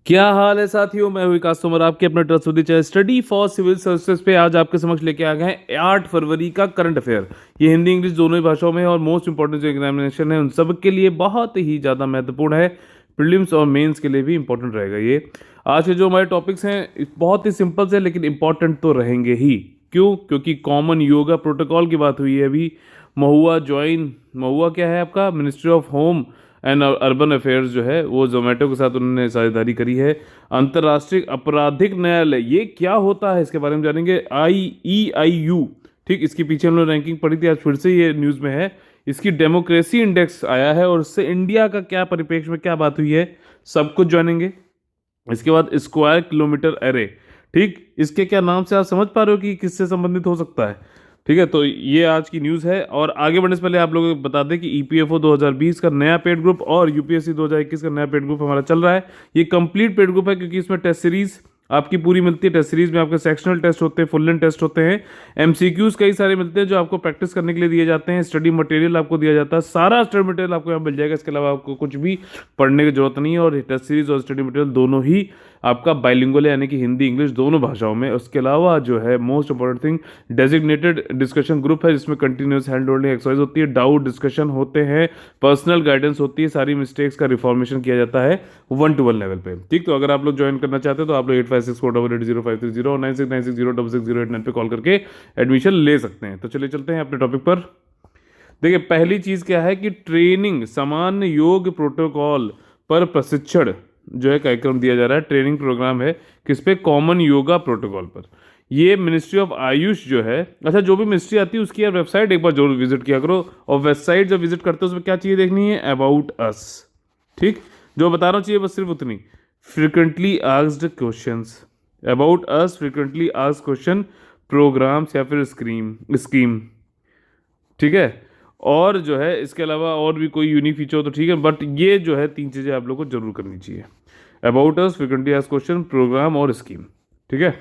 क्या हाल है साथियों, मैं हूं विकास तोमर, आपके अपने trustworthy channel study for civil services पे आज आपके समक्ष लेके आ गए हैं 8 फरवरी का करंट अफेयर। ये हिंदी इंग्लिश दोनों ही भाषाओं में है और मोस्ट इंपॉर्टेंट जो एग्जामिनेशन है उन सब के लिए बहुत ही ज़्यादा महत्वपूर्ण है। प्रीलिम्स और मेंस के लिए भी इंपॉर्टेंट रहेगा ये। आज के जो हमारे टॉपिक्स हैं बहुत ही सिंपल से लेकिन इंपॉर्टेंट तो रहेंगे ही। क्यों? क्योंकि कॉमन योगा प्रोटोकॉल की बात हुई है अभी। महुआ क्या है आपका? Ministry of home and urban affairs जो है वो जोमेटो के साथ उन्होंने साझेदारी करी है। अंतर्राष्ट्रीय आपराधिक न्यायालय ये क्या होता है इसके बारे में जानेंगे। IEIU, ठीक, इसके पीछे हम लोग रैंकिंग पढ़ी थी, आज फिर से ये न्यूज़ में है। इसकी डेमोक्रेसी इंडेक्स आया है और उससे इंडिया का क्या परिप्रेक्ष्य में क्या बात हुई है, सब कुछ जानेंगे। इसके बाद स्क्वायर किलोमीटर एरे, ठीक, इसके क्या नाम से आप समझ पा रहे हो कि किससे संबंधित हो सकता है। ठीक है, तो ये आज की न्यूज़ है। और आगे बढ़ने से पहले आप लोगों को बता दें कि EPFO 2020 का नया पेड ग्रुप और UPSC 2021 का नया पेड ग्रुप हमारा चल रहा है। ये कंप्लीट पेड ग्रुप है क्योंकि इसमें टेस्ट सीरीज आपकी पूरी मिलती है। टेस्ट सीरीज में आपके सेक्शनल टेस्ट होते हैं, फुल लेंथ टेस्ट होते हैं, MCQs कई सारे मिलते हैं जो आपको प्रैक्टिस करने के लिए दिए जाते हैं, स्टडी मटेरियल आपको दिया जाता है, सारा स्टडी मटेरियल आपको यहाँ मिल जाएगा। इसके अलावा आपको कुछ भी पढ़ने की जरूरत नहीं है और टेस्ट सीरीज और स्टडी मटेरियल दोनों ही आपका बाइलिंगुअल है, यानी कि हिंदी इंग्लिश दोनों भाषाओं में। उसके अलावा जो है most important thing, designated discussion group है जिसमें कंटिन्यूस हैंड होल्डिंग एक्सरसाइज होती है, डाउट डिस्कशन होते हैं, पर्सनल गाइडेंस होती है, सारी मिस्टेक्स का रिफॉर्मेशन किया जाता है 1-to-1 लेवल पे। ठीक, तो अगर आप लोग ज्वाइन करना चाहते हैं तो आप लोग 8564880530 और 9696066089 पे कॉल करके एडमिशन ले सकते हैं। तो चलिए चलते हैं अपने टॉपिक पर। देखिए, पहली चीज क्या है कि ट्रेनिंग सामान्य योग प्रोटोकॉल पर प्रशिक्षण जो है कार्यक्रम दिया जा रहा है। ट्रेनिंग प्रोग्राम है किस पे? कॉमन योगा प्रोटोकॉल पर। ये मिनिस्ट्री ऑफ आयुष जो है, अच्छा, जो भी मिनिस्ट्री आती है उसकी यार वेबसाइट एक बार जरूर विजिट किया करो। और वेबसाइट जब विजिट करते हो उसमें क्या चीज़ देखनी है? About us. ठीक, जो बता रहा हूँ चाहिए बस सिर्फ उतनी। Frequently asked questions, about us, frequently asked question, programmes या फिर स्कीम। ठीक है, और जो है इसके अलावा और भी कोई यूनिक फीचर हो तो ठीक है, बट ये जो है 3 चीज़ें आप लोग को जरूर करनी चाहिए। About us, frequently asked question, programme और स्कीम। ठीक है,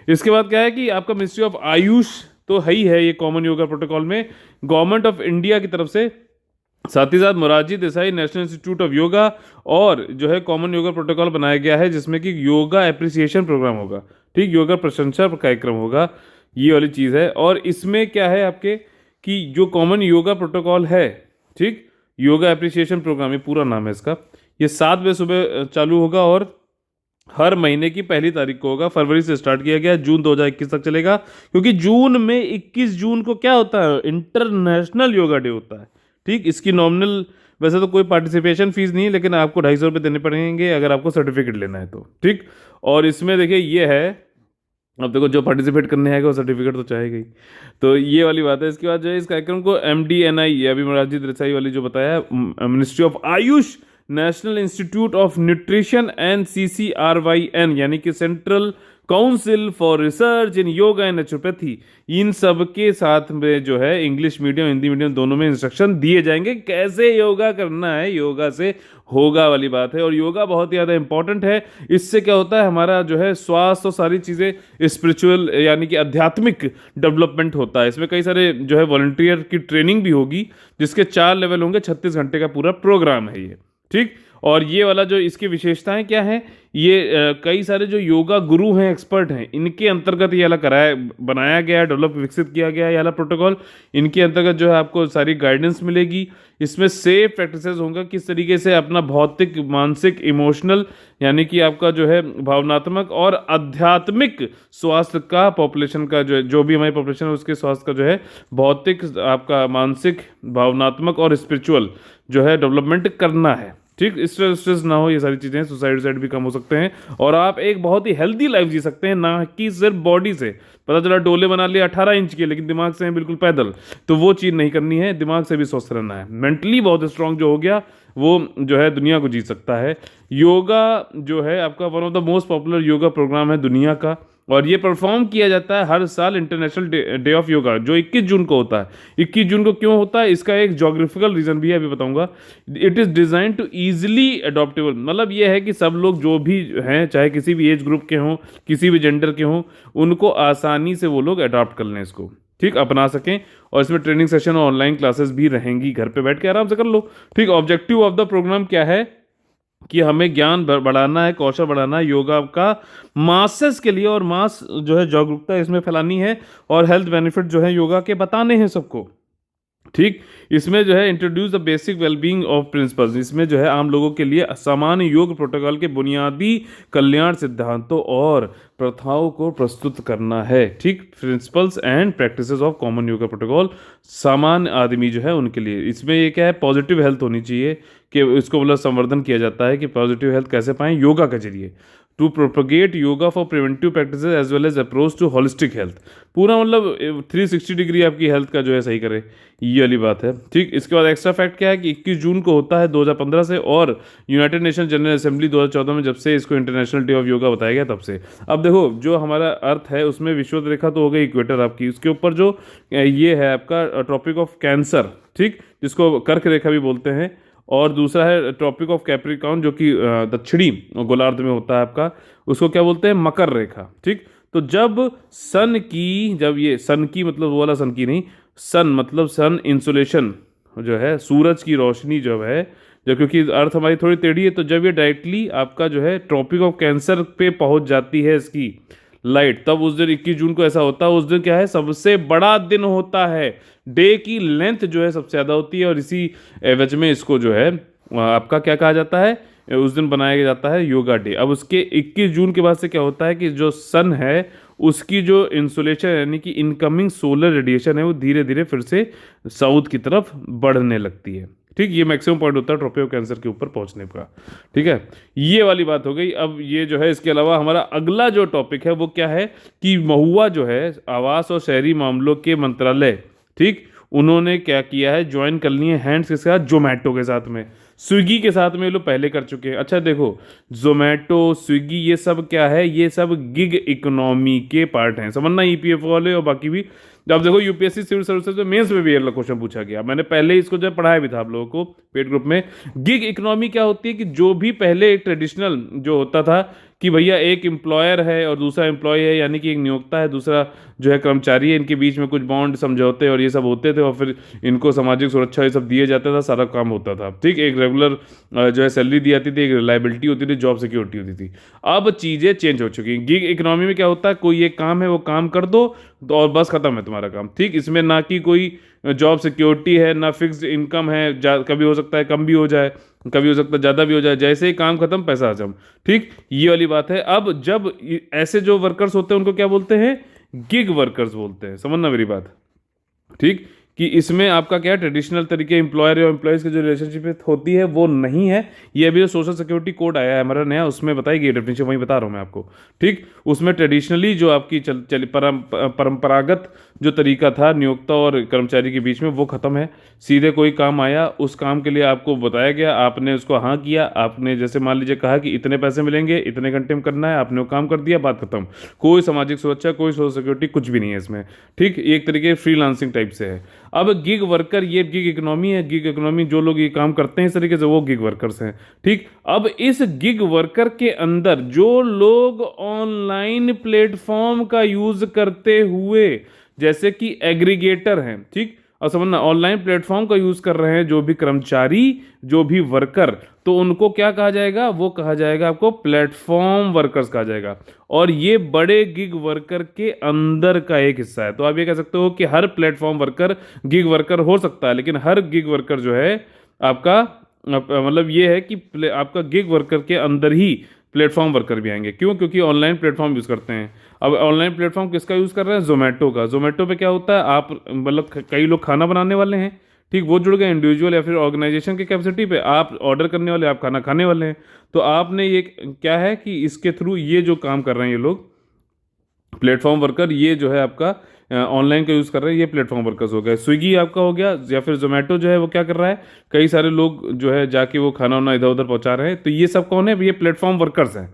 इसके बाद क्या है कि आपका मिनिस्ट्री ऑफ आयुष तो है ही है ये कॉमन योगा प्रोटोकॉल में, गवर्नमेंट ऑफ इंडिया की तरफ से, साथ ही साथ Morarji Desai national institute of yoga और जो है कॉमन योगा प्रोटोकॉल बनाया गया है जिसमें कि योगा एप्रिसिएशन प्रोग्राम होगा। ठीक, योगा प्रशंसा कार्यक्रम होगा, ये वाली चीज़ है। और इसमें क्या है आपके कि जो कॉमन योगा प्रोटोकॉल है, ठीक, योगा एप्रिसिएशन प्रोग्राम, ये पूरा नाम है इसका, ये 7 बजे सुबह चालू होगा और हर महीने की पहली तारीख को होगा। फरवरी से स्टार्ट किया गया, जून 2021 तक चलेगा, क्योंकि जून में 21 जून को क्या होता है? इंटरनेशनल योगा डे होता है। ठीक, इसकी नॉमिनल वैसे तो कोई पार्टिसिपेशन फीस नहीं है, लेकिन आपको 250 रुपये देने पड़ेंगे अगर आपको सर्टिफिकेट लेना है तो। ठीक, और इसमें देखिए ये है, अब देखो जो पार्टिसिपेट करने आएगा वो सर्टिफिकेट तो चाहेगा ही, तो ये वाली बात है। इसके बाद जो है इस कार्यक्रम को MDNI, ये अभी मोरारजी देसाई वाली जो बताया, ministry of AYUSH, national institute of nutrition and CCRYN, यानी कि central council for research in yoga and naturopathy, इन सब के साथ में जो है इंग्लिश मीडियम हिंदी मीडियम दोनों में इंस्ट्रक्शन दिए जाएंगे कैसे योगा करना है। योगा से होगा वाली बात है, और योगा बहुत ही ज़्यादा इंपॉर्टेंट है। इससे क्या होता है, हमारा जो है स्वास्थ्य और सारी चीज़ें स्पिरिचुअल यानी कि आध्यात्मिक डेवलपमेंट होता है। इसमें कई सारे जो है वॉलंटियर की ट्रेनिंग भी होगी जिसके 4 लेवल होंगे, 36 घंटे का पूरा प्रोग्राम है ये। ठीक, और ये वाला जो इसकी विशेषताएं क्या है, ये कई सारे जो योगा गुरु हैं, एक्सपर्ट हैं, इनके अंतर्गत ये वाला बनाया गया है, डेवलप विकसित किया गया है ये वाला प्रोटोकॉल। इनके अंतर्गत जो है आपको सारी गाइडेंस मिलेगी। इसमें सेफ प्रैक्टिसेस होंगे, किस तरीके से अपना भौतिक, मानसिक, इमोशनल, यानी कि आपका जो है भावनात्मक और आध्यात्मिक स्वास्थ्य का, पॉपुलेशन का जो भी हमारी पॉपुलेशन है उसके स्वास्थ्य का जो है भौतिक, आपका मानसिक, भावनात्मक और स्पिरिचुअल जो है डेवलपमेंट करना है। ठीक, स्ट्रेस ना हो, ये सारी चीज़ें, सुसाइड भी कम हो सकते हैं और आप एक बहुत ही हेल्दी लाइफ जी सकते हैं, ना कि सिर्फ बॉडी से। पता चला डोले बना लिए 18 इंच के, लेकिन दिमाग से हैं बिल्कुल पैदल, तो वो चीज़ नहीं करनी है। दिमाग से भी स्वस्थ रहना है, मेंटली बहुत स्ट्रांग जो हो गया वो जो है दुनिया को जीत सकता है। योगा जो है आपका one of the most popular yoga programme है दुनिया का, और ये परफॉर्म किया जाता है हर साल इंटरनेशनल डे ऑफ योगा जो 21 जून को होता है। 21 जून को क्यों होता है, इसका एक जोग्राफिकल रीजन भी है, अभी बताऊंगा। It is design to easily adoptable, मतलब ये है कि सब लोग जो भी हैं, चाहे किसी भी एज ग्रुप के हों, किसी भी जेंडर के हों, उनको आसानी से वो लोग अडॉप्ट कर लें इसको, ठीक, अपना सकें। और इसमें ट्रेनिंग सेशन और ऑनलाइन क्लासेस भी रहेंगी, घर पे बैठ के आराम से कर लो। ठीक, ऑब्जेक्टिव ऑफ द प्रोग्राम क्या है कि हमें ज्ञान बढ़ाना है, कौशल बढ़ाना है योगा का मासेस के लिए, और मास जो है जागरूकता इसमें फैलानी है, और हेल्थ बेनिफिट जो है योगा के बताने हैं सबको। ठीक। इसमें जो है introduce the basic wellbeing of principles, इसमें जो है आम लोगों के लिए सामान्य योग प्रोटोकॉल के बुनियादी कल्याण सिद्धांतों और प्रथाओं को प्रस्तुत करना है। ठीक। Principles and practices of common yoga protocol, सामान्य आदमी जो है उनके लिए। इसमें ये क्या है, पॉजिटिव हेल्थ होनी चाहिए, कि इसको मतलब संवर्धन किया जाता है कि पॉजिटिव हेल्थ कैसे पाएं योगा के जरिए। To propagate yoga for preventive practice as well as approach to holistic health, पूरा मतलब 360 डिग्री आपकी हेल्थ का जो है सही करे, ये वाली बात है। ठीक। इसके बाद एक्स्ट्रा फैक्ट क्या है कि 21 जून को होता है 2015 से, और यूनाइटेड नेशन जनरल असेंबली 2014 में जब से इसको इंटरनेशनल डे ऑफ योगा बताया गया तब से। अब देखो जो हमारा अर्थ है उसमें विषुवत रेखा तो हो गई इक्वेटर आपकी, उसके ऊपर जो ये है आपका ट्रॉपिक ऑफ कैंसर, ठीक, जिसको कर्क रेखा भी बोलते हैं, और दूसरा है ट्रॉपिक ऑफ कैप्रिकॉर्न जो कि दक्षिणी गोलार्ध में होता है आपका, उसको क्या बोलते हैं, मकर रेखा। ठीक। तो जब जब ये सन की मतलब वो वाला सन की नहीं, सन मतलब सन इंसुलेशन जो है, सूरज की रोशनी जो है, जब क्योंकि अर्थ हमारी थोड़ी टेढ़ी है, तो जब ये डायरेक्टली आपका जो है ट्रॉपिक ऑफ कैंसर पे पहुंच जाती है इसकी लाइट, तब उस दिन 21 जून को ऐसा होता है। उस दिन क्या है, सबसे बड़ा दिन होता है, डे की लेंथ जो है सबसे ज़्यादा होती है, और इसी एवज में इसको जो है आपका क्या कहा जाता है, उस दिन बनाया जाता है योगा डे। अब उसके 21 जून के बाद से क्या होता है कि जो सन है उसकी जो इंसुलेशन यानी कि इनकमिंग सोलर रेडिएशन है वो धीरे धीरे फिर से साउथ की तरफ बढ़ने लगती है। ठीक। ये मैक्सिमम पॉइंट होता है ट्रॉपिक ऑफ कैंसर के ऊपर पहुंचने का। ठीक है, ये वाली बात हो गई। अब ये जो है इसके अलावा हमारा अगला जो टॉपिक है वो क्या है कि महुआ जो है आवास और शहरी मामलों के मंत्रालय, ठीक, उन्होंने क्या किया है, ज्वाइन कर लिए हैंड्स के साथ जोमेटो के साथ में, स्विगी के साथ में ये लोग पहले कर चुके हैं। अच्छा देखो, जोमेटो, स्विगी, ये सब क्या है, ये सब गिग इकोनॉमी के पार्ट हैं, समझना, ईपीएफओ वाले और बाकी भी। अब देखो यूपीएससी सिविल सर्विसेज में मेंस में भी ये क्वेश्चन पूछा गया, मैंने पहले इसको जो पढ़ाया भी था आप लोगों को पेड ग्रुप में। गिग इकोनॉमी क्या होती है कि जो भी पहले एक ट्रेडिशनल जो होता था कि भैया एक एम्प्लॉयर है और दूसरा एम्प्लॉय है, यानी कि एक नियोक्ता है, दूसरा जो है कर्मचारी है, इनके बीच में कुछ बॉन्ड समझौते और ये सब होते थे, और फिर इनको सामाजिक सुरक्षा ये सब दिए जाता था, सारा काम होता था। ठीक। एक रेगुलर जो है सैलरी दी जाती थी, एक रिलायबिलिटी होती थी, जॉब सिक्योरिटी होती थी। अब चीज़ें चेंज हो चुकी हैं। गिग इकोनॉमी में क्या होता है, कोई एक काम है वो काम कर दो तो और बस खत्म है तुम्हारा काम। ठीक। इसमें ना कि कोई जॉब सिक्योरिटी है, ना फिक्स्ड इनकम है, कभी हो सकता है कम भी हो जाए, कभी हो सकता है ज़्यादा भी हो जाए, जैसे ही काम खत्म पैसा हजम। ठीक। ये वाली बात है। अब जब ऐसे जो वर्कर्स होते हैं उनको क्या बोलते हैं, गिग वर्कर्स बोलते हैं, समझना मेरी बात। ठीक। कि इसमें आपका क्या ट्रेडिशनल तरीके एम्प्लॉयर और एम्प्लॉयज़ की जो रिलेशनशिप होती है वो नहीं है। ये अभी जो सोशल सिक्योरिटी कोड आया है हमारा नया, उसमें बताई गई डेफिनेशन, वही बता रहा हूँ मैं आपको। ठीक। उसमें ट्रेडिशनली जो आपकी परंपरागत जो तरीका था नियोक्ता और कर्मचारी के बीच में वो खत्म है। सीधे कोई काम आया, उस काम के लिए आपको बताया गया, आपने उसको हाँ किया, आपने जैसे मान लीजिए कहा कि इतने पैसे मिलेंगे, इतने घंटे में करना है, आपने वो काम कर दिया, बात खत्म। कोई सामाजिक सुरक्षा, कोई सोशल सिक्योरिटी, कुछ भी नहीं है इसमें। ठीक। एक तरीके फ्रीलांसिंग टाइप से है। अब गिग वर्कर, ये गिग इकोनॉमी है। गिग इकोनॉमी जो लोग ये काम करते हैं इस तरीके से, वो गिग वर्कर्स हैं। ठीक। अब इस गिग वर्कर के अंदर जो लोग ऑनलाइन प्लेटफॉर्म का यूज करते हुए, जैसे कि एग्रीगेटर हैं, ठीक, और समझना ऑनलाइन प्लेटफॉर्म का यूज कर रहे हैं जो भी कर्मचारी, जो भी वर्कर, तो उनको क्या कहा जाएगा, वो कहा जाएगा आपको प्लेटफॉर्म वर्कर्स कहा जाएगा। और ये बड़े गिग वर्कर के अंदर का एक हिस्सा है। तो आप ये कह सकते हो कि हर प्लेटफॉर्म वर्कर गिग वर्कर हो सकता है, लेकिन हर गिग वर्कर जो है आपका मतलब ये है कि आपका गिग वर्कर के अंदर ही प्लेटफॉर्म वर्कर भी आएंगे। क्यों? क्योंकि ऑनलाइन प्लेटफॉर्म यूज़ करते हैं। अब ऑनलाइन प्लेटफॉर्म किसका यूज़ कर रहे हैं, जोमेटो का। जोमेटो पे क्या होता है, आप मतलब कई लोग खाना बनाने वाले हैं, ठीक, वो जुड़ गए इंडिविजुअल या फिर ऑर्गेनाइजेशन की कैपेसिटी पे, आप ऑर्डर करने वाले, आप खाना खाने वाले हैं। तो आपने ये क्या है कि इसके थ्रू ये जो काम कर रहे हैं ये लोग प्लेटफॉर्म वर्कर, ये जो है आपका ऑनलाइन का यूज़ कर रहे हैं, ये प्लेटफॉर्म वर्कर्स हो गए। स्विगी आपका हो गया, या फिर जोमेटो जो है वो क्या कर रहा है, कई सारे लोग जो है जाके वो खाना वाना इधर उधर पहुंचा रहे हैं। तो ये सब कौन है, ये प्लेटफॉर्म वर्कर्स हैं।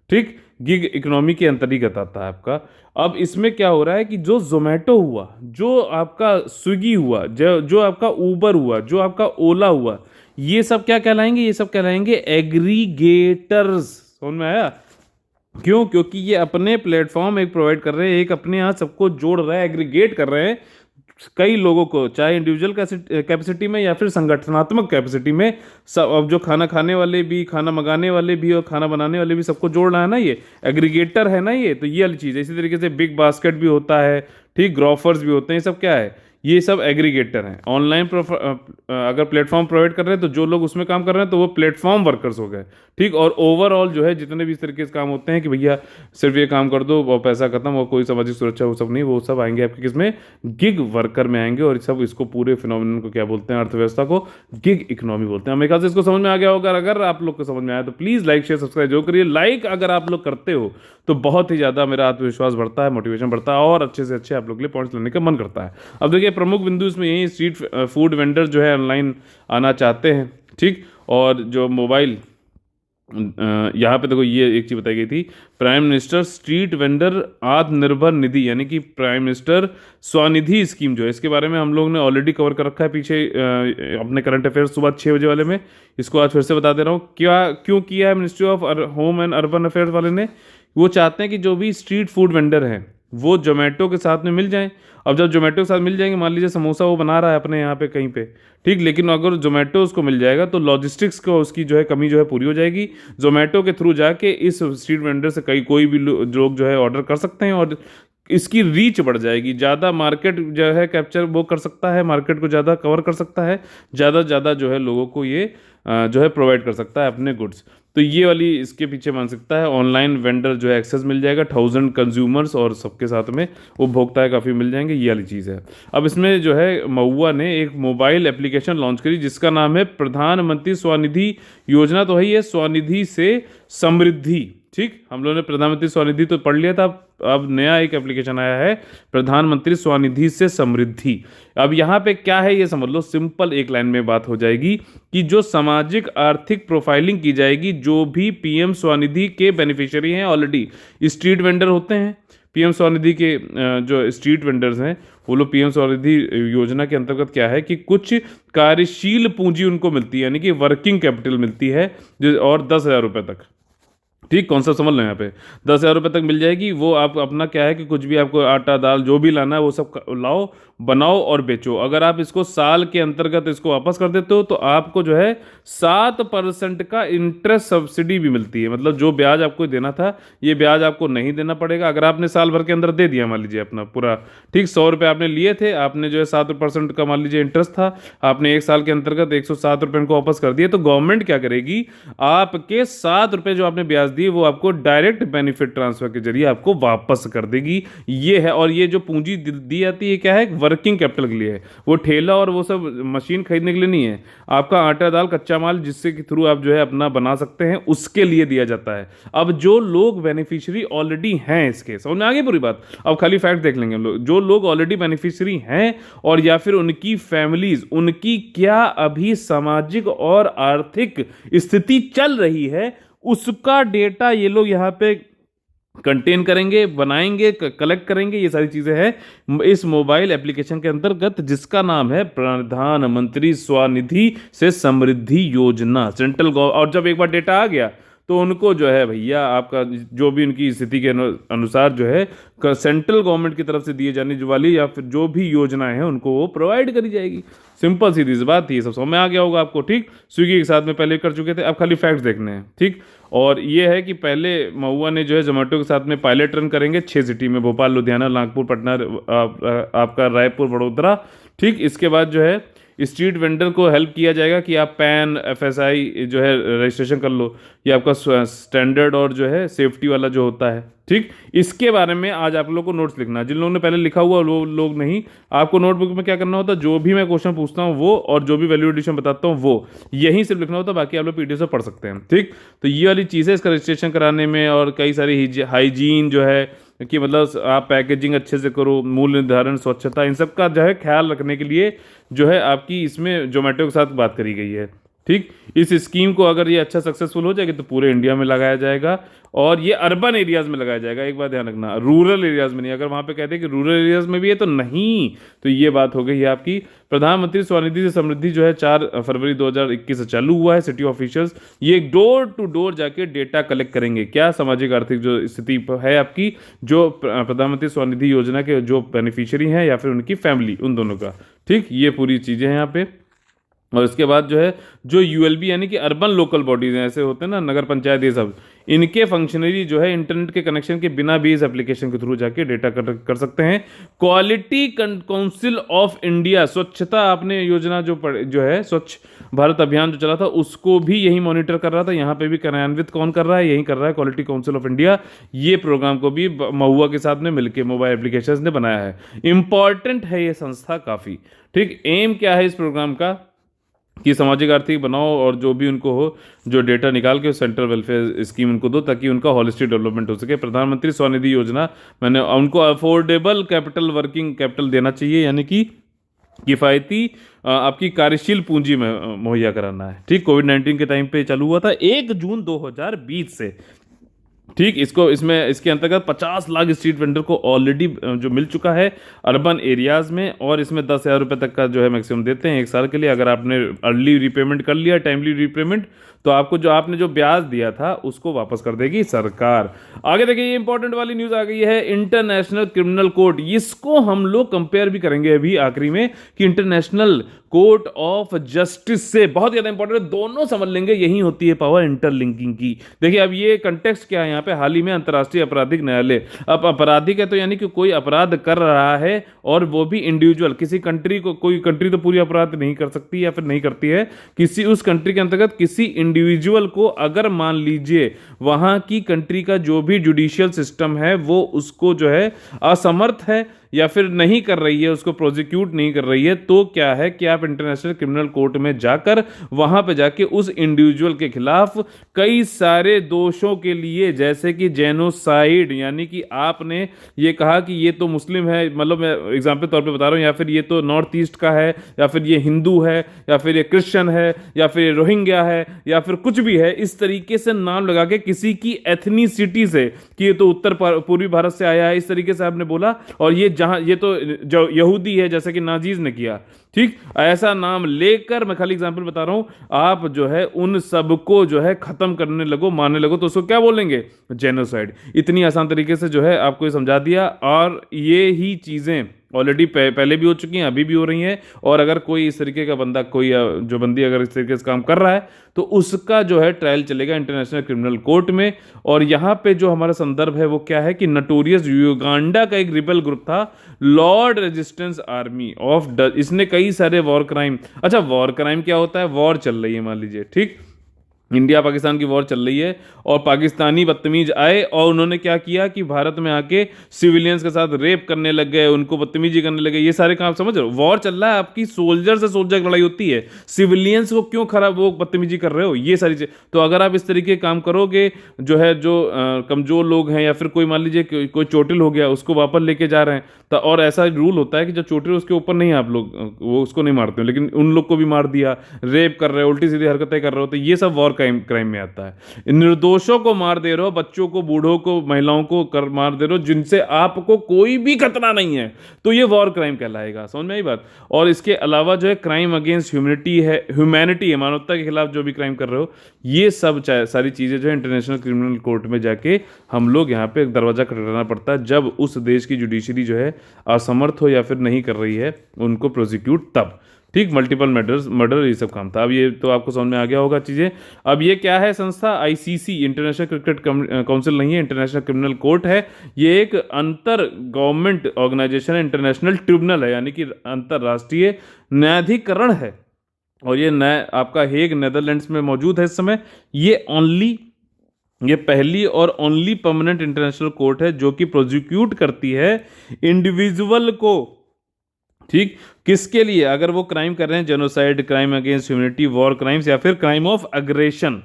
ठीक। गिग इकोनॉमी के अंतर्गत आता है आपका। अब इसमें क्या हो रहा है कि जो जोमेटो हुआ, जो आपका स्विगी हुआ, जो आपका ऊबर हुआ, जो आपका ओला हुआ, ये सब क्या कहलाएंगे, ये सब कहलाएंगे एग्रीगेटर्स। समझ में आया? क्यों? क्योंकि ये अपने प्लेटफॉर्म एक प्रोवाइड कर रहे हैं, एक अपने यहाँ सबको जोड़ रहा है, एग्रीगेट कर रहे हैं, कई लोगों को, चाहे इंडिविजुअल कैपेसिटी में या फिर संगठनात्मक कैपेसिटी में, सब अब जो खाना खाने वाले भी, खाना मंगाने वाले भी और खाना बनाने वाले भी, सबको जोड़ रहा है ना, ये एग्रीगेटर है ना ये। तो ये वाली चीज़ है। इसी तरीके से बिग बास्केट भी होता है, ठीक, ग्रोफर्स भी होते हैं। ये सब क्या है? ये सब एग्रीगेटर हैं। ऑनलाइन अगर प्लेटफॉर्म प्रोवाइड कर रहे हैं तो जो लोग उसमें काम कर रहे हैं तो वो प्लेटफॉर्म वर्कर्स हो गए, ठीक। और ओवरऑल जो है जितने भी इस तरीके से काम होते हैं कि भैया सिर्फ ये काम कर दो और पैसा खत्म और कोई सामाजिक सुरक्षा, वो सब नहीं, वो सब आएंगे आपके किसमें? गिग वर्कर में आएंगे। और सब इसको पूरे फिनोमिनन को क्या बोलते हैं? अर्थव्यवस्था को गिग इकोनॉमी बोलते हैं। मेरे ख्याल से इसको समझ में आ गया होगा। अगर आप लोग को समझ में आया तो प्लीज़ लाइक शेयर सब्सक्राइब जो करिए। लाइक अगर आप लोग करते हो तो बहुत ही ज़्यादा मेरा आत्मविश्वास बढ़ता है, मोटिवेशन बढ़ता है और अच्छे से अच्छे आप लोग के लिए पॉइंट्स लेने का मन करता है। अब देखिए प्रमुख बिंदु इसमें यही, स्ट्रीट फूड वेंडर जो है ऑनलाइन आना चाहते हैं, ठीक। और जो मोबाइल, यहाँ पे देखो ये एक चीज़ बताई गई थी, prime minister street vendor Atmanirbhar Nidhi, यानी कि प्राइम मिनिस्टर स्वनिधि स्कीम जो है, इसके बारे में हम लोग ने ऑलरेडी कवर कर रखा है पीछे अपने करंट अफेयर्स सुबह 6 बजे वाले में। इसको आज फिर से बता दे रहा हूँ। क्यों किया है ministry of home and urban affairs वाले ने? वो चाहते हैं कि जो भी स्ट्रीट फूड वेंडर हैं वो जोमेटो के साथ में मिल जाएं। अब जब जोमेटो के साथ मिल जाएंगे, मान लीजिए समोसा वो बना रहा है अपने यहाँ पे कहीं पे, ठीक, लेकिन अगर जोमेटो उसको मिल जाएगा तो लॉजिस्टिक्स को उसकी जो है कमी जो है पूरी हो जाएगी। जोमेटो के थ्रू जाके इस स्ट्रीट वेंडर से कोई भी लोग जो है ऑर्डर कर सकते हैं और इसकी रीच बढ़ जाएगी, ज़्यादा मार्केट जो है कैप्चर वो कर सकता है, मार्केट को ज़्यादा कवर कर सकता है, ज़्यादा से ज़्यादा जो है लोगों को ये जो है प्रोवाइड कर सकता है अपने गुड्स। तो ये वाली इसके पीछे मानसिकता है। ऑनलाइन वेंडर जो है एक्सेस मिल जाएगा 1000 कंज्यूमर्स और सबके साथ में उपभोक्ता काफ़ी मिल जाएंगे, ये वाली चीज़ है। अब इसमें जो है महुआ ने एक मोबाइल एप्लीकेशन लॉन्च करी जिसका नाम है प्रधानमंत्री स्वनिधि योजना। तो है ये स्वनिधि से समृद्धि, ठीक। हम लोगों ने प्रधानमंत्री स्वनिधि तो पढ़ लिया था, अब नया एक एप्लीकेशन आया है प्रधानमंत्री स्वनिधि से समृद्धि। अब यहाँ पे क्या है ये समझ लो, सिंपल एक लाइन में बात हो जाएगी कि जो सामाजिक आर्थिक प्रोफाइलिंग की जाएगी, जो भी पीएम स्वनिधि के बेनिफिशियरी हैं, ऑलरेडी स्ट्रीट वेंडर होते हैं पीएम स्वनिधि के, जो स्ट्रीट वेंडर्स हैं वो लोग पीएम स्वनिधि योजना के अंतर्गत क्या है कि कुछ कार्यशील पूंजी उनको मिलती है, यानी कि वर्किंग कैपिटल मिलती है, और 10,000 रुपये तक, ठीक। कॉन्सेप्ट समझ लो, यहाँ पे 10,000 रुपये तक मिल जाएगी। वो आप अपना क्या है कि कुछ भी आपको आटा दाल जो भी लाना है वो सब लाओ, बनाओ और बेचो। अगर आप इसको साल के अंतर्गत इसको वापस कर देते हो तो आपको जो है 7% का इंटरेस्ट सब्सिडी भी मिलती है। मतलब जो ब्याज आपको देना था ये ब्याज आपको नहीं देना पड़ेगा। अगर आपने साल भर के अंदर दे दिया, मान लीजिए अपना पूरा, ठीक, 100 रुपये आपने लिए थे, आपने जो है 7% का मान लीजिए इंटरेस्ट था, आपने एक साल के अंतर्गत 107 रुपये को वापस कर दिए, तो गवर्नमेंट क्या करेगी, आपके 7 रुपये जो आपने ब्याज दिए वो आपको डायरेक्ट बेनिफिट ट्रांसफर के जरिए आपको वापस कर देगी। ये है। और ये जो पूंजी दी जाती है क्या है, वर्किंग कैपिटल के लिए है। वो ठेला और वो सब मशीन खरीदने के लिए नहीं है, आपका आटा दाल कच्चा माल जिससे के थ्रू आप जो है अपना बना सकते हैं उसके लिए दिया जाता है। अब जो लोग बेनिफिशियरी ऑलरेडी हैं, इसके समझ में आ गई पूरी बात। अब खाली फैक्ट देख लेंगे हम लोग, जो लोग ऑलरेडी बेनिफिशियरी हैं और या फिर उनकी फैमिलीज, उनकी क्या अभी सामाजिक और आर्थिक स्थिति चल रही है, उसका डेटा ये लोग यहाँ पे कंटेन करेंगे, बनाएंगे, कलेक्ट करेंगे। ये सारी चीजें हैं इस मोबाइल एप्लीकेशन के अंतर्गत, जिसका नाम है प्रधानमंत्री स्वनिधि से समृद्धि योजना, सेंट्रल गवर्नमेंट। और जब एक बार डेटा आ गया तो उनको जो है भैया आपका जो भी उनकी स्थिति के अनुसार जो है सेंट्रल गवर्नमेंट की तरफ से दिए जाने वाली या फिर जो भी योजनाएं हैं उनको वो प्रोवाइड करी जाएगी। सिंपल सीधी सी बात थी, ये सब समझ में आ गया होगा आपको, ठीक। स्विगी के साथ में पहले कर चुके थे, अब खाली फैक्ट्स देखने हैं, ठीक। और ये है कि पहले महुआ ने जो है जोमेटो के साथ में पायलट रन करेंगे 6 सिटी में, भोपाल, लुधियाना, नागपुर, पटना, आपका रायपुर, वडोदरा, ठीक। इसके बाद जो है स्ट्रीट वेंडर को हेल्प किया जाएगा कि आप पैन एफएसआई जो है रजिस्ट्रेशन कर लो, ये आपका स्टैंडर्ड और जो है सेफ्टी वाला जो होता है, ठीक। इसके बारे में आज आप लोगों को नोट्स लिखना है। जिन लोगों ने पहले लिखा हुआ वो लोग नहीं, आपको नोटबुक में क्या करना होता है, जो भी मैं क्वेश्चन पूछता हूँ वो और जो भी वैल्यू एडिशन बताता हूँ वो यहीं सिर्फ लिखना होता है, बाकी आप लोग पीडीएफ से पढ़ सकते हैं, ठीक। तो ये वाली चीज़ है इसका रजिस्ट्रेशन कराने में। और कई सारी हाइजीन जो है कि मतलब आप पैकेजिंग अच्छे से करो, मूल्य निर्धारण, स्वच्छता, इन सब का जो है ख्याल रखने के लिए जो है आपकी इसमें जोमेटो के साथ बात करी गई है। ठीक, इस स्कीम को अगर ये अच्छा सक्सेसफुल हो जाएगी तो पूरे इंडिया में लगाया जाएगा और ये अर्बन एरियाज में लगाया जाएगा। एक बात ध्यान रखना, रूरल एरियाज में नहीं। अगर वहां पे कहते हैं कि रूरल एरियाज में भी है तो नहीं, तो ये बात हो गई है आपकी। प्रधानमंत्री स्वनिधि से समृद्धि जो है 4 फरवरी 2021 से चालू हुआ है। सिटी ऑफिशियल्स ये डोर टू डोर जाके डेटा कलेक्ट करेंगे, क्या सामाजिक आर्थिक जो स्थिति है आपकी, जो प्रधानमंत्री स्वनिधि योजना के जो बेनिफिशियरी हैं या फिर उनकी फैमिली, उन दोनों का। ठीक, ये पूरी चीजें हैं यहाँ पे। और इसके बाद जो है, जो यूएलबी यानी कि अर्बन लोकल बॉडीज हैं, ऐसे होते हैं ना, नगर पंचायत, ये सब, इनके फंक्शनरी जो है इंटरनेट के कनेक्शन के बिना भी इस एप्लीकेशन के थ्रू जाके डेटा कर सकते हैं। क्वालिटी काउंसिल ऑफ इंडिया, स्वच्छता आपने योजना जो है स्वच्छ भारत अभियान जो चला था, उसको भी यही मॉनिटर कर रहा था। यहाँ पे भी कार्यान्वित कौन कर रहा है, यही कर रहा है क्वालिटी काउंसिल ऑफ इंडिया। ये प्रोग्राम को भी महुआ के साथ में मिलकर मोबाइल एप्लीकेशन ने बनाया है। इंपॉर्टेंट है ये संस्था काफी। ठीक, एम क्या है इस प्रोग्राम का कि सामाजिक आर्थिक बनाओ और जो भी उनको हो, जो डेटा निकाल के सेंट्रल वेलफेयर स्कीम उनको दो ताकि उनका होलिस्टिक डेवलपमेंट हो सके। प्रधानमंत्री स्वनिधि योजना, मैंने उनको अफोर्डेबल कैपिटल, वर्किंग कैपिटल देना चाहिए, यानी कि किफ़ायती आपकी कार्यशील पूंजी में मुहैया कराना है। ठीक, कोविड-19 के टाइम पे चालू हुआ था 1 जून 2020 से। ठीक, इसके अंतर्गत 50 लाख स्ट्रीट वेंडर को ऑलरेडी जो मिल चुका है अर्बन एरियाज में, और इसमें 10,000 रुपये तक का जो है मैक्सिमम देते हैं 1 साल के लिए। अगर आपने अर्ली रीपेमेंट कर लिया, टाइमली रीपेमेंट, तो आपको जो आपने जो ब्याज दिया था उसको वापस कर देगी सरकार। आगे देखिए, ये इंपॉर्टेंट वाली न्यूज आ गई है, इंटरनेशनल क्रिमिनल कोर्ट। इसको हम लोग कंपेयर भी करेंगे अभी आखिरी में कि इंटरनेशनल कोर्ट ऑफ जस्टिस से, बहुत ज्यादा इंपॉर्टेंट है, दोनों समझ लेंगे, यही होती है पावर इंटरलिंकिंग की। देखिए अब ये कंटेक्स्ट क्या है यहाँ पे, हाल ही में अंतर्राष्ट्रीय आपराधिक न्यायालय, अब आपराधिक है तो यानी कि कोई अपराध कर रहा है और वो भी इंडिविजुअल, किसी कंट्री को, कोई कंट्री तो पूरी अपराध नहीं कर सकती या फिर नहीं करती है, किसी उस कंट्री के अंतर्गत किसी इंडिविजुअल को अगर मान लीजिए वहां की कंट्री का जो भी जुडिशियल सिस्टम है वो उसको जो है असमर्थ है या फिर नहीं कर रही है, उसको प्रोसिक्यूट नहीं कर रही है, तो क्या है कि आप इंटरनेशनल क्रिमिनल कोर्ट में जाकर वहां पे जाके उस इंडिविजुअल के खिलाफ कई सारे दोषों के लिए, जैसे कि जेनोसाइड, यानी कि आपने ये कहा कि ये तो मुस्लिम है, मतलब मैं एग्जाम्पल तौर पे बता रहा हूं, या फिर ये तो नॉर्थ ईस्ट का है, या फिर ये हिंदू है, या फिर ये क्रिश्चियन है, या फिर ये रोहिंग्या है, या फिर कुछ भी है, इस तरीके से नाम लगा के किसी की एथनिसिटी से कि ये तो उत्तर पूर्वी भारत से आया है, इस तरीके से आपने बोला, और ये जहां ये तो जो यहूदी है जैसे कि नाजीज ने किया। ठीक, ऐसा नाम लेकर, मैं खाली एग्जांपल बता रहा हूं, आप जो है उन सबको जो है खत्म करने लगो, मारने लगो, तो उसको क्या बोलेंगे, जेनोसाइड। इतनी आसान तरीके से जो है आपको ये समझा दिया, और ये ही चीजें ऑलरेडी पहले भी हो चुकी हैं, अभी भी हो रही हैं। और अगर कोई इस तरीके का बंदा, कोई जो बंदी अगर इस तरीके से काम कर रहा है तो उसका जो है ट्रायल चलेगा इंटरनेशनल क्रिमिनल कोर्ट में। और यहाँ पे जो हमारा संदर्भ है वो क्या है कि नटोरियस युगांडा का एक रिबेल ग्रुप था, Lord resistance army of Dutch, इसने कई सारे वॉर क्राइम, अच्छा वॉर क्राइम क्या होता है, वॉर चल रही है मान लीजिए, ठीक, इंडिया पाकिस्तान की वॉर चल रही है और पाकिस्तानी बदतमीज आए और उन्होंने क्या किया कि भारत में आके सिविलियंस के साथ रेप करने लग गए, उनको बदतमीजी करने लगे, ये सारे काम समझ रहे हो। वॉर चल रहा है, आपकी सोल्जर से सोल्जर की लड़ाई होती है, सिविलियंस को क्यों खराब वो बदतमीजी कर रहे हो, ये सारी चीज। तो अगर आप इस तरीके काम करोगे, जो है जो कमजोर लोग हैं या फिर कोई मान लीजिए कोई चोटिल हो गया उसको वापस लेके जा रहे हैं, तो और ऐसा रूल होता है कि जो चोटिल उसके ऊपर नहीं आप लोग वो उसको नहीं मारते हो, लेकिन उन लोग को भी मार दिया, रेप कर रहे हो, उल्टी सीधी हरकतें कर रहे हो, तो ये सब वॉर क्राइम में आता है। निर्दोषों को मार दे रहे हो, बच्चों को, बूढ़ों को, महिलाओं को मार दे रहे हो जिनसे आपको कोई भी खतरा नहीं है, तो ये वॉर क्राइम कहलाएगा। समझ में आई बात। और इसके अलावा जो है क्राइम अगेंस्ट ह्यूमैनिटी है, मानवता के खिलाफ जो भी क्राइम कर रहे हो, ये सब सारी चीजें जो है इंटरनेशनल क्रिमिनल कोर्ट में जाके हम लोग यहाँ पे दरवाजा खटखटाना पड़ता है, जब उस देश की जुडिशरी जो है असमर्थ हो या फिर नहीं कर रही है उनको प्रोसिक्यूट, तब। ठीक, मल्टीपल मर्डर ये सब काम था। अब ये तो आपको समझ में आ गया होगा चीजें। अब ये क्या है संस्था, आईसीसी, इंटरनेशनल क्रिकेट काउंसिल नहीं है, इंटरनेशनल क्रिमिनल कोर्ट है। ये एक अंतर गवर्नमेंट ऑर्गेनाइजेशन है, इंटरनेशनल ट्रिब्यूनल है, यानी कि अंतरराष्ट्रीय न्यायाधिकरण है। और ये आपका हेग नेदरलैंड्स में मौजूद है इस समय। ये पहली और ओनली परमानेंट इंटरनेशनल कोर्ट है जो कि प्रोसिक्यूट करती है इंडिविजुअल को। ठीक, किसके लिए, अगर वो क्राइम कर रहे हैं, genocide, crime against humanity, war crimes या फिर क्राइम ऑफ अग्रेशन।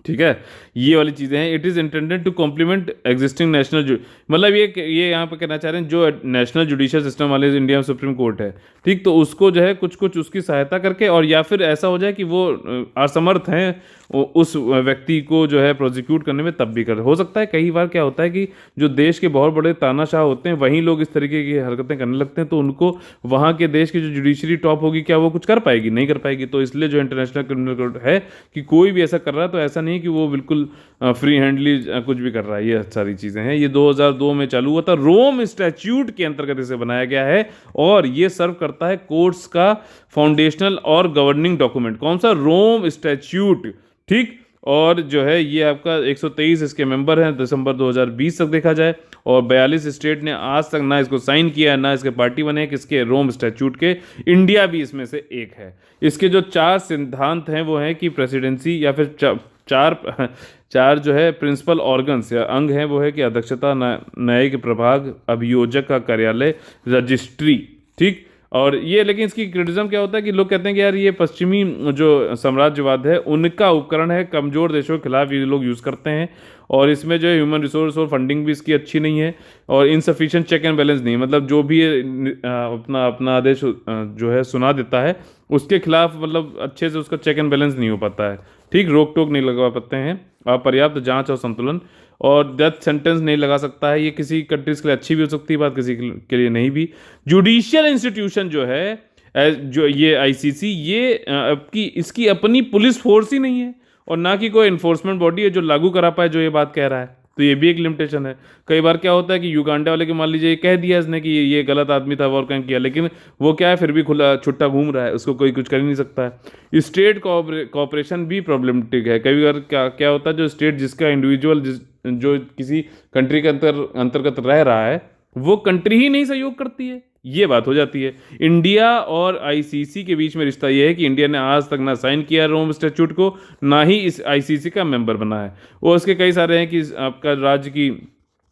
ठीक है, ये वाली चीज़ें हैं। It is intended to complement existing national, मतलब ये यहाँ पे कहना चाह रहे हैं जो नेशनल जुडिशियल सिस्टम वाले इंडिया में सुप्रीम कोर्ट है, ठीक, तो उसको जो है कुछ कुछ उसकी सहायता करके, और या फिर ऐसा हो जाए कि वो असमर्थ हैं उस व्यक्ति को जो है प्रोसिक्यूट करने में, तब भी कर हो सकता है। कई बार क्या होता है कि जो देश के बहुत बड़े तानाशाह होते हैं वहीं लोग इस तरीके की हरकतें करने लगते हैं, तो उनको वहाँ के देश की जो जुडिशरी टॉप होगी, क्या वो कुछ कर पाएगी? नहीं कर पाएगी। तो इसलिए जो इंटरनेशनल क्रिमिनल कोर्ट है कि कोई भी ऐसा कर रहा है तो ऐसा नहीं कि वो बिल्कुल फ्री हैंडली कुछ भी कर रहा है। ये सारी चीज़ें हैं। ये 2002 में चालू हुआ था, रोम स्टैच्यूट के अंतर्गत इसे बनाया गया है, और ये सर्व करता है कोर्ट्स का फाउंडेशनल और गवर्निंग डॉक्यूमेंट। कौन सा? रोम स्टैच्यूट, ठीक। और जो है ये आपका 123 इसके मेंबर हैं दिसंबर 2020 तक देखा जाए, और 42 स्टेट ने आज तक ना इसको साइन किया है, ना इसके पार्टी बने हैं किसके, रोम स्टैच्यूट के। इंडिया भी इसमें से एक है। इसके जो 4 सिद्धांत हैं वो हैं कि प्रेसिडेंसी, या फिर चार जो है प्रिंसिपल ऑर्गन्स या अंग हैं, वो है कि अध्यक्षता, न्यायिक प्रभाग, अभियोजक का कार्यालय, रजिस्ट्री, ठीक। और ये, लेकिन इसकी क्रिटिज्म क्या होता है कि लोग कहते हैं कि यार ये पश्चिमी जो साम्राज्यवाद है उनका उपकरण है, कमज़ोर देशों के खिलाफ ये लोग यूज़ करते हैं, और इसमें जो है ह्यूमन रिसोर्स और फंडिंग भी इसकी अच्छी नहीं है, और इनसफिशिएंट चेक एंड बैलेंस नहीं, मतलब जो भी अपना अपना आदेश जो है सुना देता है उसके खिलाफ, मतलब अच्छे से उसका चेक एंड बैलेंस नहीं हो पाता है, ठीक, रोक टोक नहीं लगा पाते हैं, पर्याप्त जांच और संतुलन, और डेथ सेंटेंस नहीं लगा सकता है। ये किसी कंट्रीज के लिए अच्छी भी हो सकती है बात, किसी के लिए नहीं भी। जुडिशियल इंस्टीट्यूशन जो है, जो ये आईसीसी, ये इसकी अपनी पुलिस फोर्स ही नहीं है, और ना कि कोई इन्फोर्समेंट बॉडी है जो लागू करा पाए जो ये बात कह रहा है। तो ये भी एक लिमिटेशन है। कई बार क्या होता है कि युगांडा वाले के, मान लीजिए, कह दिया इसने कि ये गलत आदमी था, वॉर क्राइम किया, लेकिन वो क्या है, फिर भी खुला छुट्टा घूम रहा है, उसको कोई कुछ कर ही नहीं सकता है। स्टेट कोऑपरेशन भी प्रॉब्लमेटिक है। कई बार क्या क्या होता है, जो स्टेट जिसका इंडिविजुअल जो किसी कंट्री के अंतर्गत रह रहा है, वो कंट्री ही नहीं सहयोग करती है, ये बात हो जाती है। इंडिया और आईसीसी के बीच में रिश्ता ये है कि इंडिया ने आज तक ना साइन किया रोम स्टैट्यूट को, ना ही इस आईसीसी का मेंबर बना है। वो उसके कई सारे हैं कि आपका राज्य की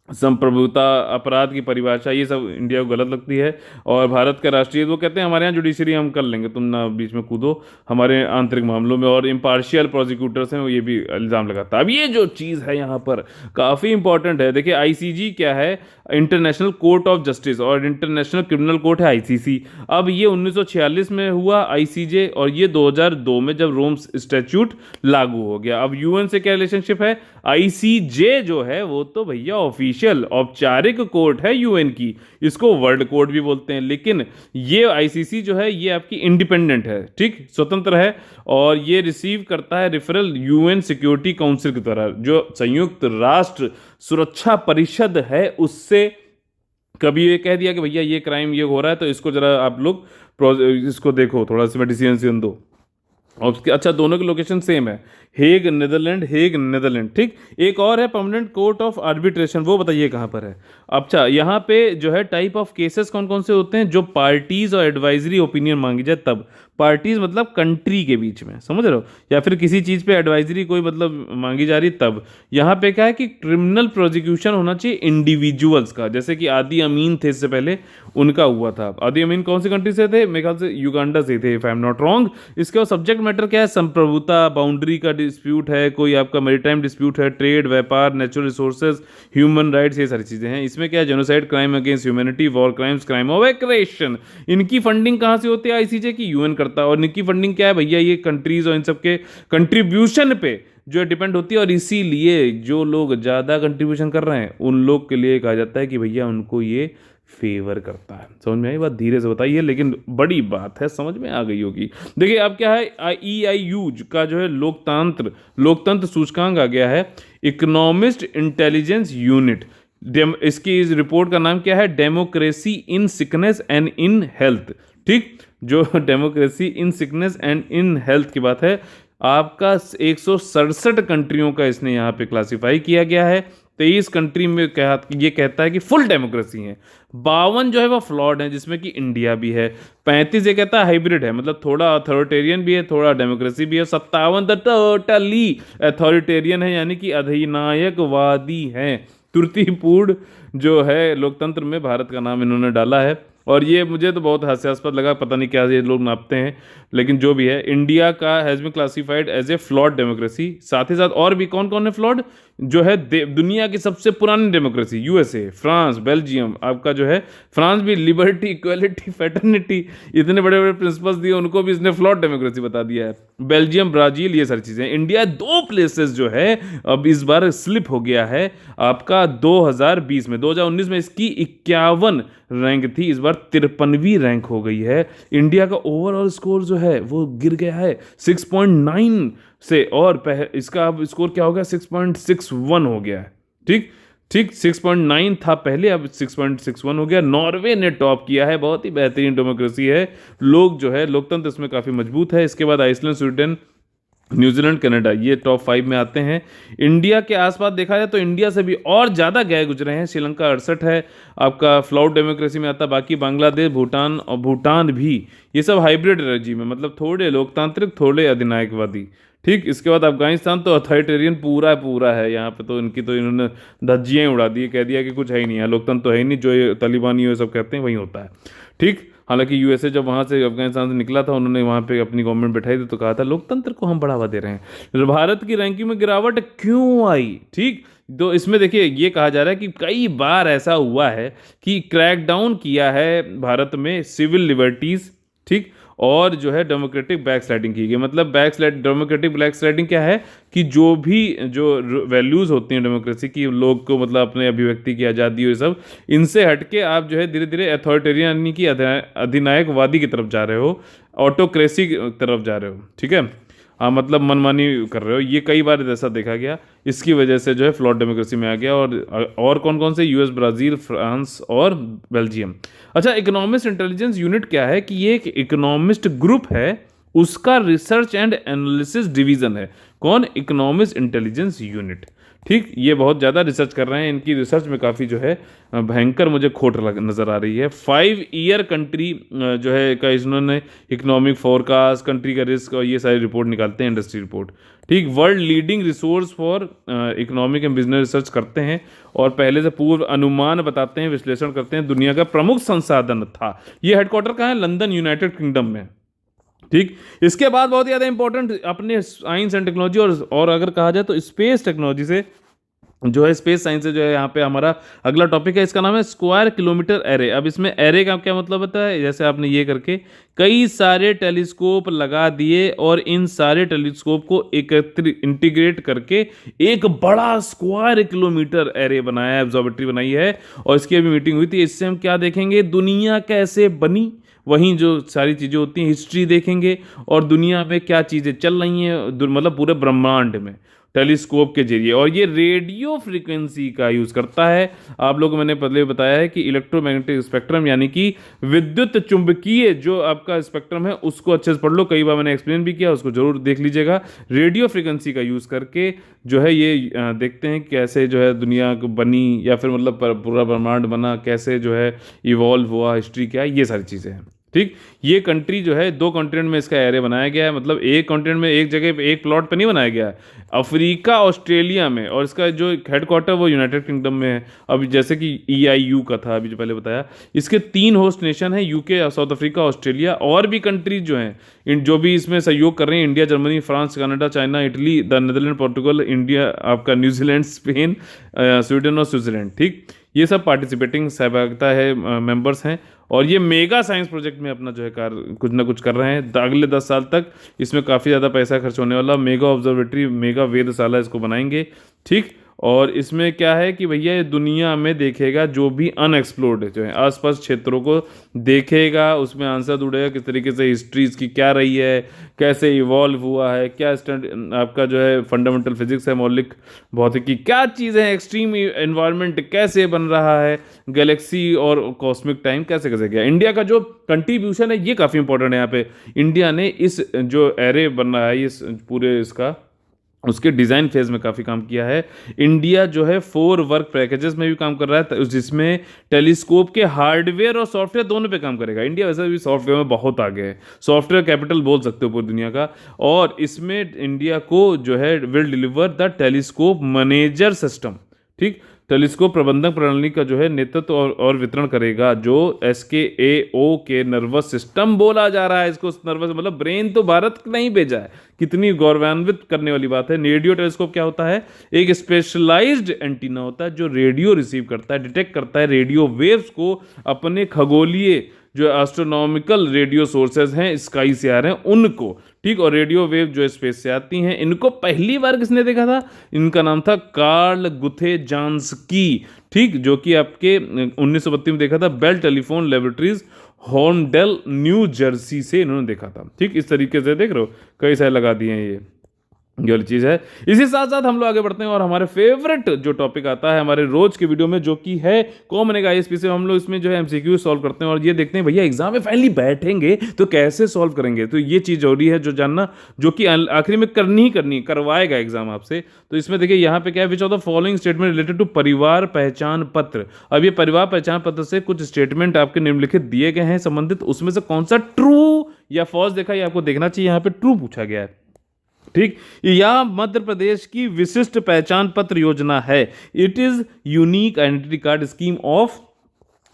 संप्रभुता, अपराध की परिभाषा, ये सब इंडिया को गलत लगती है। और भारत का राष्ट्रीय, वो कहते हैं हमारे यहाँ जुडिशरी हम कर लेंगे, तुम ना बीच में कूदो हमारे आंतरिक मामलों में, और इम्पार्शियल प्रोसिक्यूटर्स हैं, वो ये भी इल्ज़ाम लगाता है। अब ये जो चीज़ है यहाँ पर काफ़ी इंपॉर्टेंट है। देखिए, आईसीजी क्या है? इंटरनेशनल कोर्ट ऑफ जस्टिस, और इंटरनेशनल क्रिमिनल कोर्ट है आईसीसी। अब ये 1946 में हुआ आईसीजे, और ये 2002 में जब रोम स्टैट्यूट लागू हो गया। अब यूएन से क्या रिलेशनशिप है? आईसीजे जो है वो तो भैया ऑफिशियल औपचारिक कोर्ट है यूएन की, इसको वर्ल्ड कोर्ट भी बोलते हैं, लेकिन ये आईसीसी जो है ये आपकी इंडिपेंडेंट है, ठीक, स्वतंत्र है, और ये रिसीव करता है रेफरल यूएन सिक्योरिटी काउंसिल की तरह, जो संयुक्त राष्ट्र सुरक्षा परिषद है, उससे। कभी ये कह दिया कि भैया ये क्राइम ये हो रहा है, तो इसको जरा आप लोग इसको देखो, थोड़ा सा डिसीजन दो। और उसके, अच्छा, दोनों की लोकेशन सेम है, हेग नेदरलैंड, ठीक। एक और है परमानेंट कोर्ट ऑफ आर्बिट्रेशन, वो बताइए कहाँ पर है? अच्छा, यहाँ पे जो है टाइप ऑफ केसेस कौन कौन से होते हैं? जो पार्टीज और एडवाइजरी ओपिनियन मांगी जाए तब। पार्टीज मतलब कंट्री के बीच में, समझ रहे हो, या फिर किसी चीज़ पे एडवाइजरी कोई मतलब मांगी जा रही तब। यहाँ पे क्या है कि क्रिमिनल प्रोसिक्यूशन होना चाहिए इंडिविजुअल्स का, जैसे कि आदि अमीन थे इससे पहले, उनका हुआ था। आदि अमीन कौन सी कंट्री से थे? मेरे ख्याल से युगांडा से थे, if I am not wrong. इसका सब्जेक्ट मैटर क्या है? संप्रभुता, बाउंड्री का डिस्प्यूट है, कोई आपका मैरीटाइम डिस्प्यूट है, ट्रेड, व्यापार, नेचुरल रिसोर्सेज, ह्यूमन राइट्स, ये सारी चीज़ें हैं। इसमें क्या है? Genocide, crime against humanity, war crimes, crime of aggression. इनकी फंडिंग कहाँ से होती है? आईसीजे की, यूएन करता है। और इनकी फंडिंग क्या है भैया? ये कंट्रीज और इन सबके कंट्रीब्यूशन पे जो डिपेंड होती है, और इसीलिए जो लोग ज़्यादा कंट्रीब्यूशन कर रहे हैं उन लोग के लिए कहा जाता है कि भैया उनको ये फेवर करता है। समझ में आई बात? धीरे से बताइए, लेकिन बड़ी बात है, समझ में आ गई होगी। देखिए, अब क्या है, EIU का जो है लोकतंत्र सूचकांक आ गया है, इकोनॉमिस्ट इंटेलिजेंस यूनिट। इसकी इस रिपोर्ट का नाम क्या है? Democracy in sickness and in health, ठीक। जो democracy in sickness and in health की बात है, आपका 167 कंट्रियों का इसने यहाँ पे क्लासिफाई किया गया है। 23 कंट्री में ये कहता है कि फुल डेमोक्रेसी है। 52 जो है वो फ्लॉड है, जिसमें कि इंडिया भी है। 35 ये कहता है हाइब्रिड है, मतलब थोड़ा अथॉरिटेरियन भी है, थोड़ा डेमोक्रेसी भी है। 57 टोटली अथॉरिटेरियन है, यानी कि अधिनायकवादी है। त्रुटिपूर्ण जो है लोकतंत्र में भारत का नाम इन्होंने डाला है। और ये मुझे तो बहुत हास्यास्पद लगा, पता नहीं क्या ये लोग नापते हैं, लेकिन जो भी है, इंडिया का has been classified as a flawed democracy. साथ ही साथ और भी कौन कौन है फ्लॉड, जो है दुनिया की सबसे पुरानी डेमोक्रेसी यूएसए, फ्रांस, बेल्जियम, आपका जो है फ्रांस भी लिबर्टी, इक्वलिटी, फैटर्निटी, इतने बड़े बड़े प्रिंसिपल्स दिए, उनको भी इसने फ्लॉड डेमोक्रेसी बता दिया है। बेल्जियम, ब्राजील, ये सारी चीज़ें। इंडिया 2 प्लेसेस जो है अब इस बार स्लिप हो गया है आपका 2020 में। 2019 में इसकी 51 रैंक थी, इस बार 53वीं रैंक हो गई है। इंडिया का ओवरऑल स्कोर जो है वो गिर गया है 6.9 से, और इसका अब स्कोर क्या हो गया, 6.61 हो गया है। ठीक ठीक, 6.9 था पहले, अब 6.61 हो गया। नॉर्वे ने टॉप किया है, बहुत ही बेहतरीन डेमोक्रेसी है, लोग जो है लोकतंत्र इसमें काफ़ी मजबूत है। इसके बाद आइसलैंड, स्वीडन, न्यूजीलैंड, कनाडा, ये टॉप 5 में आते हैं। इंडिया के आसपास देखा जाए तो इंडिया से भी और ज़्यादा गए गुजरे हैं। श्रीलंका 68 है, आपका फ्लॉड डेमोक्रेसी में आता है। बाकी बांग्लादेश, भूटान, और भूटान भी, ये सब हाइब्रिड रेजिम है, मतलब थोड़े लोकतांत्रिक, थोड़े अधिनायकवादी। ठीक, इसके बाद अफगानिस्तान तो अथॉरिटेरियन पूरा पूरा है, यहाँ पे तो इनकी तो इन्होंने धज्जियाँ उड़ा दी, कह दिया कि कुछ है ही नहीं है, लोकतंत्र तो है ही नहीं, जो ये तालिबानी ये सब कहते हैं वही होता है। ठीक, हालांकि यूएसए जब वहाँ से अफगानिस्तान से निकला था, उन्होंने वहाँ पे अपनी गवर्नमेंट बैठाई थी, तो कहा था लोकतंत्र को हम बढ़ावा दे रहे हैं। भारत की रैंकिंग में गिरावट क्यों आई, ठीक, तो इसमें देखिए ये कहा जा रहा है कि कई बार ऐसा हुआ है कि क्रैकडाउन किया है भारत में सिविल लिबर्टीज, ठीक, और जो है डेमोक्रेटिक बैक स्लाइडिंग की गई। मतलब डेमोक्रेटिक बैक स्लाइडिंग क्या है कि जो भी जो वैल्यूज़ होती हैं डेमोक्रेसी की, लोग को मतलब अपने अभिव्यक्ति की आज़ादी और ये सब, इनसे हटके आप जो है धीरे धीरे अथॉरिटेरियन यानी कि अधिनायकवादी की तरफ जा रहे हो, ऑटोक्रेसी की तरफ जा रहे हो। ठीक है, हाँ, मतलब मनमानी कर रहे हो, ये कई बार ऐसा देखा गया, इसकी वजह से जो है फ्लॉड डेमोक्रेसी में आ गया। और कौन कौन से, यूएस, ब्राज़ील, फ्रांस और बेल्जियम। अच्छा, इकोनॉमिस्ट इंटेलिजेंस यूनिट क्या है कि ये एक इकोनॉमिस्ट ग्रुप है, उसका रिसर्च एंड एनालिसिस डिवीजन है। कौन, इकोनॉमिस्ट इंटेलिजेंस यूनिट। ठीक, ये बहुत ज़्यादा रिसर्च कर रहे हैं, इनकी रिसर्च में काफ़ी जो है भयंकर मुझे खोट नज़र आ रही है। 5 ईयर कंट्री जो है का इन्होंने इकोनॉमिक फोरकास्ट, कंट्री का रिस्क और ये सारी रिपोर्ट निकालते हैं, इंडस्ट्री रिपोर्ट। ठीक, world leading resource for economic and business research करते हैं, और पहले से पूर्व अनुमान बताते हैं, विश्लेषण करते हैं, दुनिया का प्रमुख संसाधन था। ये हेडक्वार्टर कहाँ है, लंदन, यूनाइटेड किंगडम में। ठीक, इसके बाद बहुत ज़्यादा इंपॉर्टेंट अपने साइंस एंड टेक्नोलॉजी और अगर कहा जाए तो स्पेस टेक्नोलॉजी से जो है, स्पेस साइंस से जो है, यहाँ पे हमारा अगला टॉपिक है, इसका नाम है स्क्वायर किलोमीटर एरे। अब इसमें एरे का क्या मतलब होता है, जैसे आपने ये करके कई सारे टेलीस्कोप लगा दिए और इन सारे टेलीस्कोप को इंटीग्रेट करके एक बड़ा स्क्वायर किलोमीटर एरे बनाया है, ऑब्जर्वेटरी बनाई है, और इसकी अभी मीटिंग हुई थी। इससे हम क्या देखेंगे, दुनिया कैसे बनी, वहीं जो सारी चीज़ें होती हैं, हिस्ट्री देखेंगे, और दुनिया में क्या चीज़ें चल रही हैं, मतलब पूरे ब्रह्मांड में, टेलीस्कोप के जरिए। और ये रेडियो फ्रीक्वेंसी का यूज़ करता है। आप लोगों को मैंने पहले बताया है कि इलेक्ट्रोमैग्नेटिक स्पेक्ट्रम, यानी कि विद्युत चुंबकीय जो आपका स्पेक्ट्रम है, उसको अच्छे से पढ़ लो, कई बार मैंने एक्सप्लेन भी किया, उसको जरूर देख लीजिएगा। रेडियो फ्रीक्वेंसी का यूज़ करके जो है ये देखते हैं कैसे जो है दुनिया बनी, या फिर मतलब पूरा ब्रह्मांड बना, कैसे जो है इवॉल्व हुआ, हिस्ट्री क्या है, ये सारी चीज़ें हैं। ठीक, ये कंट्री जो है 2 कॉन्टिनेंट में इसका एरे बनाया गया है, मतलब एक कॉन्टिनेंट में एक जगह पे एक प्लॉट पे नहीं बनाया गया है, अफ्रीका, ऑस्ट्रेलिया में, और इसका जो हेडक्वार्टर वो यूनाइटेड किंगडम में है। अभी जैसे कि EIU का था अभी जो पहले बताया, इसके 3 होस्ट नेशन है, यूके, साउथ अफ्रीका, ऑस्ट्रेलिया, और भी कंट्रीज जो हैं इन जो भी इसमें सहयोग कर रहे हैं, India, Germany, France, Canada, China, Italy, the Netherland, Portugal, India, आपका न्यूजीलैंड, स्पेन, स्वीडन और स्विट्जरलैंड। ठीक, ये सब पार्टिसिपेटिंग सहभागिता है, मेंबर्स हैं, और ये मेगा साइंस प्रोजेक्ट में अपना जो है कार्य कुछ ना कुछ कर रहे हैं। अगले 10 साल तक इसमें काफ़ी ज़्यादा पैसा खर्च होने वाला, मेगा ऑब्जर्वेटरी, मेगा वेधशाला इसको बनाएंगे। ठीक, और इसमें क्या है कि भैया ये दुनिया में देखेगा जो भी अनएक्सप्लोर्ड जो है आसपास क्षेत्रों को देखेगा, उसमें आंसर ढूंढेगा किस तरीके से हिस्ट्री इसकी क्या रही है, कैसे इवॉल्व हुआ है, क्या आपका जो है फंडामेंटल फिजिक्स है, मौलिक भौतिकी, क्या चीज़ें हैं, एक्सट्रीम एनवायरनमेंट कैसे बन रहा है, गैलेक्सी और कॉस्मिक टाइम कैसे कैसे गया। इंडिया का जो कंट्रीब्यूशन है ये काफ़ी इंपॉर्टेंट है। यहाँ पे इंडिया ने इस जो एरे बन रहा है, इस पूरे इसका, उसके डिज़ाइन फेज़ में काफ़ी काम किया है। इंडिया जो है 4 वर्क पैकेजेस में भी काम कर रहा है, जिसमें टेलीस्कोप के हार्डवेयर और सॉफ्टवेयर दोनों पे काम करेगा। इंडिया वैसे भी सॉफ्टवेयर में बहुत आगे है, सॉफ्टवेयर कैपिटल बोल सकते हो पूरी दुनिया का। और इसमें इंडिया को जो है will deliver the telescope manager system. ठीक। टेलीस्कोप प्रबंधन प्रणाली का जो है नेतृत्व और वितरण करेगा, जो SKAO के नर्वस सिस्टम बोला जा रहा है इसको। नर्वस मतलब ब्रेन तो भारत ने ही भेजा है, कितनी गौरवान्वित करने वाली बात है। रेडियो टेलीस्कोप क्या होता है? एक स्पेशलाइज्ड एंटीना होता है जो रेडियो रिसीव करता है, डिटेक्ट करता है रेडियो वेव्स को अपने खगोलीय जो एस्ट्रोनॉमिकल रेडियो सोर्सेज हैं, स्काई से आ रहे हैं उनको, ठीक। और रेडियो वेव जो स्पेस से आती हैं, इनको पहली बार किसने देखा था? इनका नाम था कार्ल गुथे जांस्की, ठीक, जो कि आपके 1932 में देखा था। Bell Telephone Laboratories Holmdel New Jersey से इन्होंने देखा था, ठीक। इस तरीके से देख रहे हो, कई सारे लगा दिए हैं ये वाली चीज़ है। इसी साथ साथ हम लोग आगे बढ़ते हैं और हमारे फेवरेट जो टॉपिक आता है हमारे रोज के वीडियो में, जो कि है कॉमन ISP से। हम लोग इसमें जो है MCQ सॉल्व करते हैं और ये देखते हैं भैया एग्जाम में फाइनली बैठेंगे तो कैसे सॉल्व करेंगे। तो ये चीज़ जरूरी है जो जानना, जो कि आखिरी में करनी ही करनी करवाएगा एग्जाम आपसे। तो इसमें देखिए यहाँ पे क्या है, which of the following statement related to Parivar Pehchan पत्र। अब ये परिवार पहचान पत्र से कुछ स्टेटमेंट आपके निम्नलिखित दिए गए हैं संबंधित, उसमें से कौन सा ट्रू या फॉल्स देखा, ये आपको देखना चाहिए। यहाँ पे ट्रू पूछा गया है, ठीक। यह मध्य प्रदेश की विशिष्ट पहचान पत्र योजना है। It is unique identity card scheme of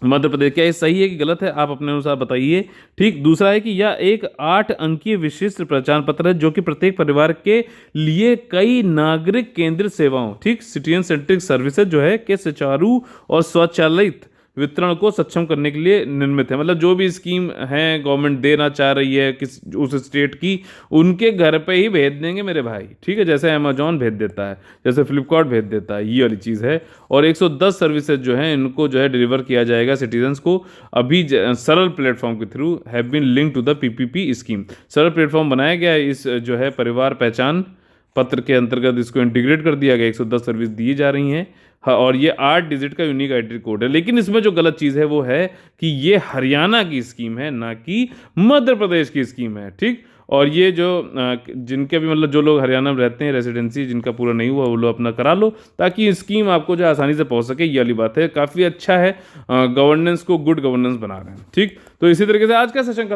Madhya Pradesh. क्या ये सही है कि गलत है, आप अपने अनुसार बताइए, ठीक। दूसरा है कि यह एक 8 अंकीय विशिष्ट पहचान पत्र है जो कि प्रत्येक परिवार के लिए कई नागरिक केंद्रित सेवाओं, ठीक, सिटीजन सेंट्रिक सर्विसेज जो है के सुचारू और स्वचालित वितरण को सक्षम करने के लिए निर्मित है। मतलब जो भी स्कीम है गवर्नमेंट देना चाह रही है किस उस स्टेट की, उनके घर पे ही भेज देंगे मेरे भाई, ठीक है। जैसे अमेजॉन भेज देता है, जैसे फ्लिपकार्ट भेज देता है, ये वाली चीज़ है। और 110 सर्विसेज जो है इनको जो है डिलीवर किया जाएगा सिटीजन्स को। अभी सरल प्लेटफॉर्म के through have been link to the PPP scheme. Saral platform बनाया गया है इस जो है परिवार पहचान पत्र के अंतर्गत, इसको इंटीग्रेट कर दिया गया। 110 सर्विस दी जा रही हैं, हाँ। और ये 8 डिजिट का यूनिक आइडेंटिटी कोड है। लेकिन इसमें जो गलत चीज़ है वो है कि ये हरियाणा की स्कीम है, ना कि मध्य प्रदेश की स्कीम है, ठीक। और ये जो जिनके भी मतलब जो लोग हरियाणा में रहते हैं, रेसिडेंसी जिनका पूरा नहीं हुआ वो लोग अपना करा लो, ताकि स्कीम आपको जो आसानी से पहुंच सके। ये वाली बात है, काफ़ी अच्छा है, गवर्नेंस को गुड गवर्नेंस बना रहे हैं, ठीक। तो इसी तरीके से आज का सेशन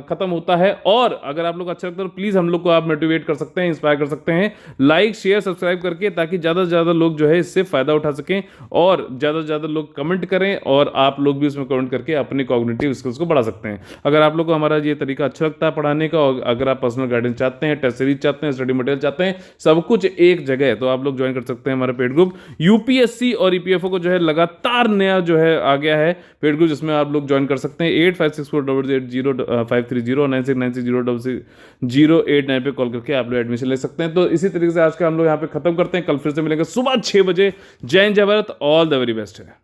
खत्म होता है। और अगर आप लोग अच्छा लगता है तो प्लीज़ हम लोग को आप मोटिवेट कर सकते हैं, इंस्पायर कर सकते हैं, लाइक शेयर सब्सक्राइब करके, ताकि ज़्यादा से ज़्यादा लोग जो है इससे फ़ायदा उठा सकें और ज़्यादा से ज़्यादा लोग कमेंट करें और आप लोग भी उसमें कमेंट करके अपनी कॉग्निटिव स्किल्स को बढ़ा सकते हैं। अगर आप लोग को हमारा ये तरीका अच्छा लगता है पढ़ाने का, और अगर आप पर्सनल गाइडेंस चाहते हैं, टेस्ट सीरीज चाहते हैं, स्टडी मटेरियल चाहते हैं, सब कुछ एक जगह है, तो आप लोग ज्वाइन कर सकते हैं हमारा पेड ग्रुप। UPSC और EPFO को जो है लगातार नया जो है आ गया है पेड ग्रुप, जिसमें आप लोग ज्वाइन कर सकते हैं। 8564000530 और 96960608 पे कॉल करके आप लोग एडमिशन ले सकते हैं। तो इसी तरीके से आज का हम लोग यहाँ पे खत्म करते हैं। कल फिर से मिलेंगे सुबह 6 बजे। जय हिंद, जय Bharat, all the very best है।